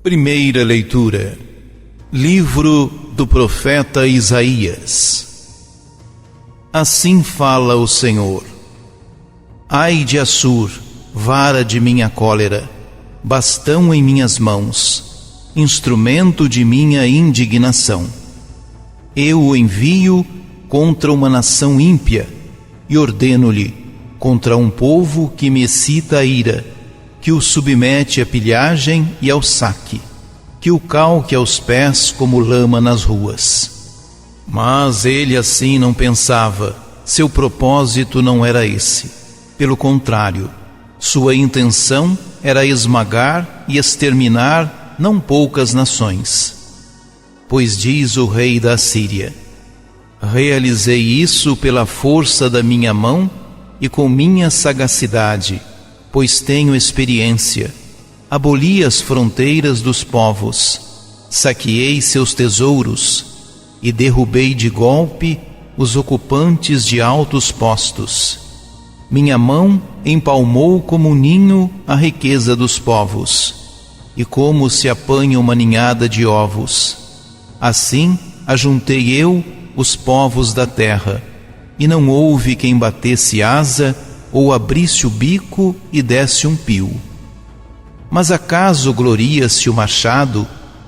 Primeira leitura. Livro do profeta Isaías. Assim fala o Senhor: Ai de Assur, vara de minha cólera, bastão em minhas mãos, instrumento de minha indignação. Eu o envio contra uma nação ímpia e ordeno-lhe contra um povo que me excita a ira, que o submete à pilhagem e ao saque, que o calque aos pés como lama nas ruas. Mas ele assim não pensava, seu propósito não era esse. Pelo contrário, sua intenção era esmagar e exterminar não poucas nações. Pois diz o rei da Assíria: realizei isso pela força da minha mão e com minha sagacidade, pois tenho experiência. Aboli as fronteiras dos povos, saqueei seus tesouros e derrubei de golpe os ocupantes de altos postos. Minha mão empalmou como um ninho a riqueza dos povos, e como se apanha uma ninhada de ovos. Assim ajuntei eu os povos da terra, e não houve quem batesse asa ou abrisse o bico e desse um pio. Mas acaso gloria-se o machado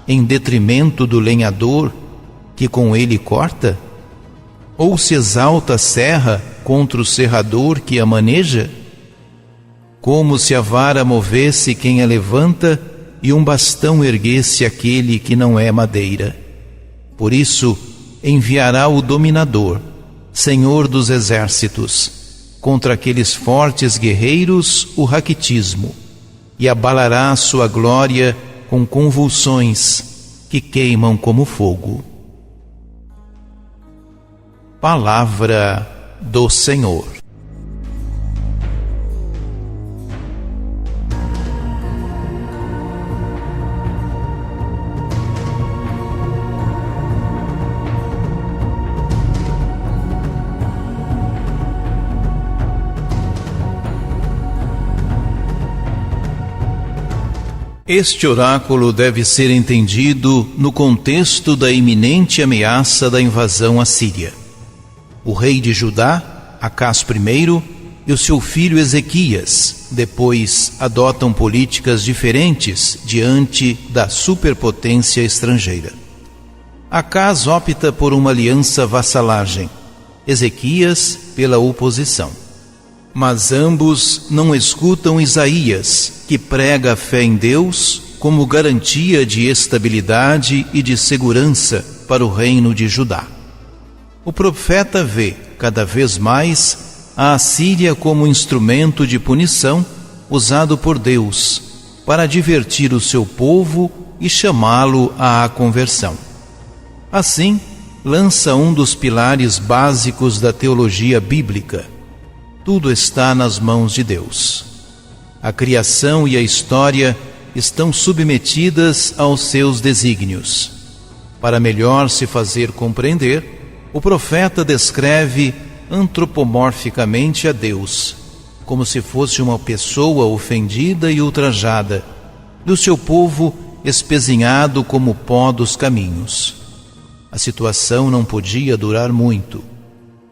em detrimento do lenhador que com ele corta? Ou se exalta a serra contra o serrador que a maneja? Como se a vara movesse quem a levanta e um bastão erguesse aquele que não é madeira. Por isso enviará o dominador, Senhor dos exércitos, contra aqueles fortes guerreiros o raquitismo, e abalará a sua glória com convulsões que queimam como fogo. Palavra do Senhor. Este oráculo deve ser entendido no contexto da iminente ameaça da invasão assíria. O rei de Judá, Acás I, e o seu filho Ezequias, depois adotam políticas diferentes diante da superpotência estrangeira. Acás opta por uma aliança vassalagem, Ezequias pela oposição. Mas ambos não escutam Isaías, que prega a fé em Deus como garantia de estabilidade e de segurança para o reino de Judá. O profeta vê, cada vez mais, a Assíria como instrumento de punição usado por Deus para divertir o seu povo e chamá-lo à conversão. Assim, lança um dos pilares básicos da teologia bíblica: tudo está nas mãos de Deus. A criação e a história estão submetidas aos seus desígnios. Para melhor se fazer compreender, o profeta descreve antropomorficamente a Deus, como se fosse uma pessoa ofendida e ultrajada, do seu povo espezinhado como pó dos caminhos. A situação não podia durar muito.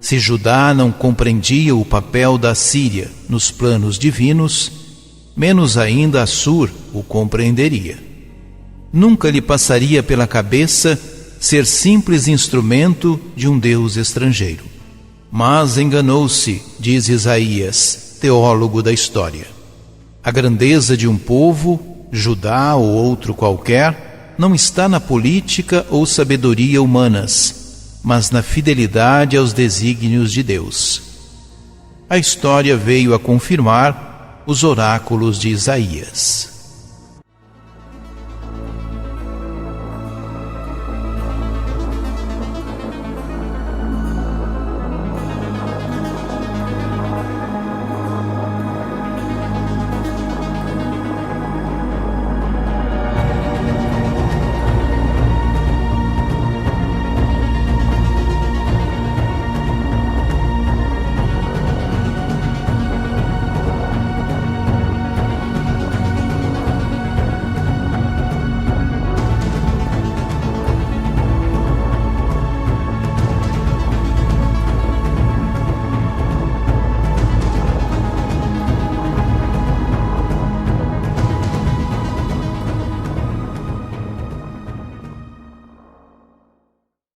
Se Judá não compreendia o papel da Assíria nos planos divinos, menos ainda Assur o compreenderia. Nunca lhe passaria pela cabeça ser simples instrumento de um Deus estrangeiro. Mas enganou-se, diz Isaías, teólogo da história. A grandeza de um povo, Judá ou outro qualquer, não está na política ou sabedoria humanas, mas na fidelidade aos desígnios de Deus. A história veio a confirmar os oráculos de Isaías.